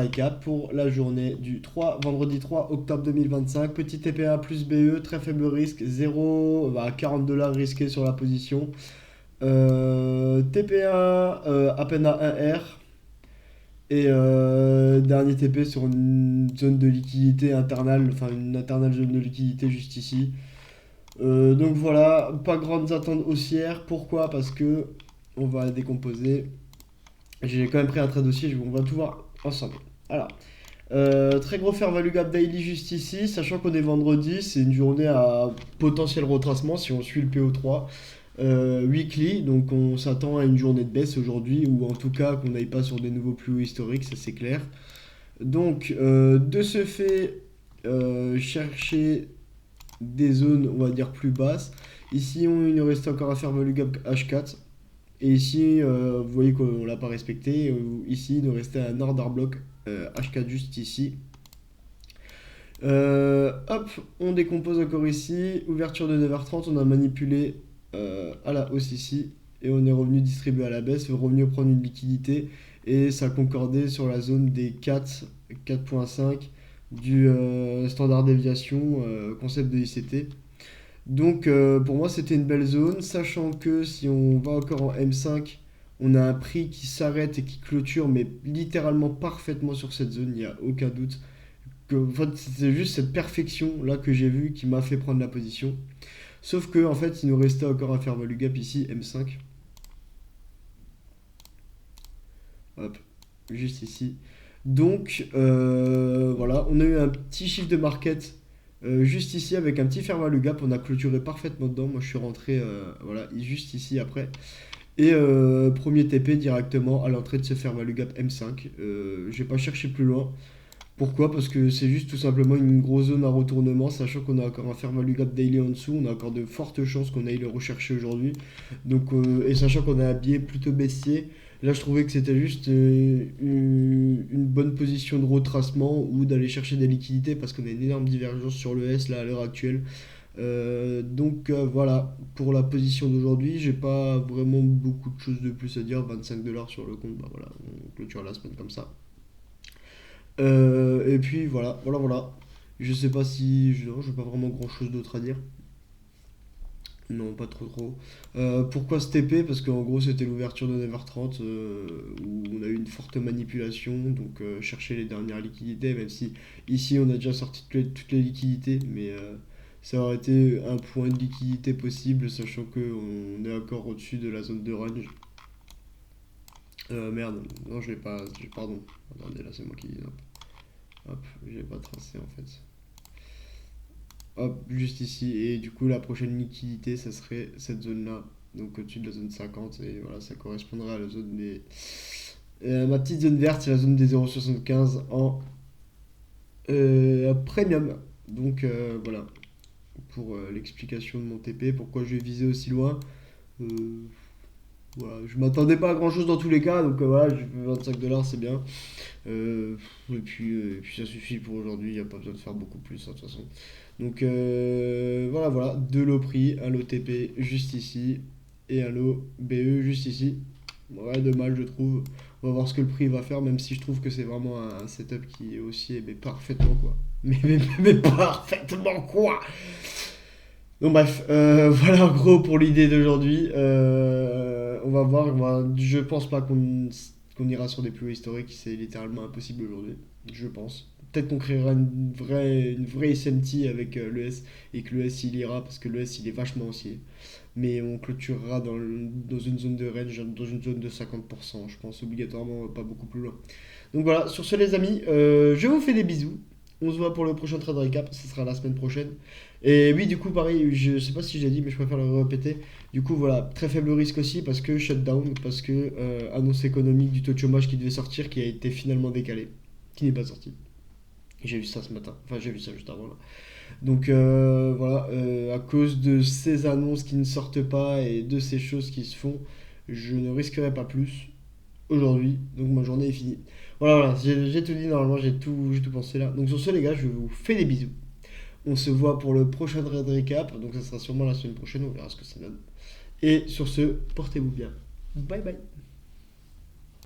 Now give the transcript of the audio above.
Récap pour la journée du vendredi 3 octobre 2025. Petit TPA plus BE, très faible risque, 0, 40 $ risqué sur la position. TPA à peine à 1R. Et dernier TP sur une zone de liquidité internale, enfin une internale zone de liquidité juste ici. Donc voilà, pas grandes attentes haussières. Pourquoi? Parce que on va décomposer. J'ai quand même pris un trade dossier, on va tout voir ensemble. Alors, très gros fair value gap daily juste ici, sachant qu'on est vendredi, c'est une journée à potentiel retracement si on suit le PO3. Weekly, donc on s'attend à une journée de baisse aujourd'hui, ou en tout cas qu'on n'aille pas sur des nouveaux plus hauts historiques, ça c'est clair. Donc, de ce fait, chercher des zones, on va dire, plus basses. Ici, il nous reste encore à faire value gap H4. Et ici, vous voyez qu'on ne l'a pas respecté. Ici, il nous restait un order block H4 juste ici. Hop, on décompose encore ici. Ouverture de 9h30, on a manipulé à la hausse ici. Et on est revenu distribuer à la baisse, revenu prendre une liquidité. Et ça concordait sur la zone des 4, 4.5 du standard déviation, concept de ICT. Donc pour moi c'était une belle zone, sachant que si on va encore en M5, on a un prix qui s'arrête et qui clôture, mais littéralement parfaitement sur cette zone, il n'y a aucun doute. En fait, c'est juste cette perfection là que j'ai vue qui m'a fait prendre la position. Sauf que en fait il nous restait encore un fair value gap ici, M5. Hop, juste ici. Donc voilà, on a eu un petit chiffre de market juste ici avec un petit fair value gap, on a clôturé parfaitement dedans. Moi je suis rentré voilà, juste ici après. Et premier TP directement à l'entrée de ce fair value gap M5. J'ai pas cherché plus loin. Pourquoi? Parce que c'est juste tout simplement une grosse zone à retournement, sachant qu'on a encore un fair value gap daily en dessous, on a encore de fortes chances qu'on aille le rechercher aujourd'hui. Donc, et sachant qu'on a un biais plutôt baissier, là je trouvais que c'était juste une bonne position de retracement ou d'aller chercher des liquidités parce qu'on a une énorme divergence sur le S là à l'heure actuelle. Donc voilà, pour la position d'aujourd'hui, j'ai pas vraiment beaucoup de choses de plus à dire. 25 $ sur le compte, bah voilà, on clôture la semaine comme ça. Et puis voilà. Je sais pas si. Non, j'ai pas vraiment grand chose d'autre à dire. Non, pas trop. Pourquoi ce TP? Parce qu'en gros, c'était l'ouverture de 9h30 où on a eu une forte manipulation. Donc, chercher les dernières liquidités, même si ici on a déjà sorti toutes les liquidités. Mais ça aurait été un point de liquidité possible, sachant qu'on est encore au-dessus de la zone de range. Merde, non, je l'ai pas. Pardon. Attendez, là, c'est moi qui dis. Hop, j'ai pas tracé en fait. Hop, juste ici. Et du coup, la prochaine liquidité, ça serait cette zone-là. Donc au-dessus de la zone 50. Et voilà, ça correspondra à la zone des. Ma petite zone verte, c'est la zone des 0,75 en premium. Donc voilà, pour l'explication de mon TP. Pourquoi je vais viser aussi loin. Euh, voilà, je m'attendais pas à grand chose dans tous les cas. Donc voilà, j'ai fait 25 $, c'est bien. Et puis ça suffit pour aujourd'hui, il n'y a pas besoin de faire beaucoup plus hein, de toute façon. Donc voilà, deux lots prix, un lot TP juste ici et un lot BE juste ici. Ouais, dommage je trouve. On va voir ce que le prix va faire, même si je trouve que c'est vraiment un setup qui est aussi mais parfaitement quoi. Mais parfaitement quoi. Donc bref, voilà en gros pour l'idée d'aujourd'hui. On va voir, je pense pas qu'on ira sur des plus hauts historiques, c'est littéralement impossible aujourd'hui, je pense. Peut-être qu'on créera une vraie SMT avec le S et que le S il ira parce que le S il est vachement haussier. Mais on clôturera dans une zone de range, dans une zone de 50%, je pense obligatoirement, pas beaucoup plus loin. Donc voilà, sur ce les amis, je vous fais des bisous. On se voit pour le prochain trade recap, ce sera la semaine prochaine. Et oui, du coup, pareil, je sais pas si je l'ai dit, mais je préfère le répéter. Du coup, voilà, très faible risque aussi parce que shutdown, parce que annonce économique du taux de chômage qui devait sortir, qui a été finalement décalé, qui n'est pas sorti. J'ai vu ça ce matin, enfin j'ai vu ça juste avant là. Donc voilà, à cause de ces annonces qui ne sortent pas et de ces choses qui se font, je ne risquerai pas plus aujourd'hui. Donc ma journée est finie. Voilà, j'ai tout dit normalement, j'ai tout pensé là. Donc sur ce les gars, je vous fais des bisous. On se voit pour le prochain trade recap, donc ça sera sûrement la semaine prochaine, on verra ce que ça donne. Et sur ce, portez-vous bien. Bye bye.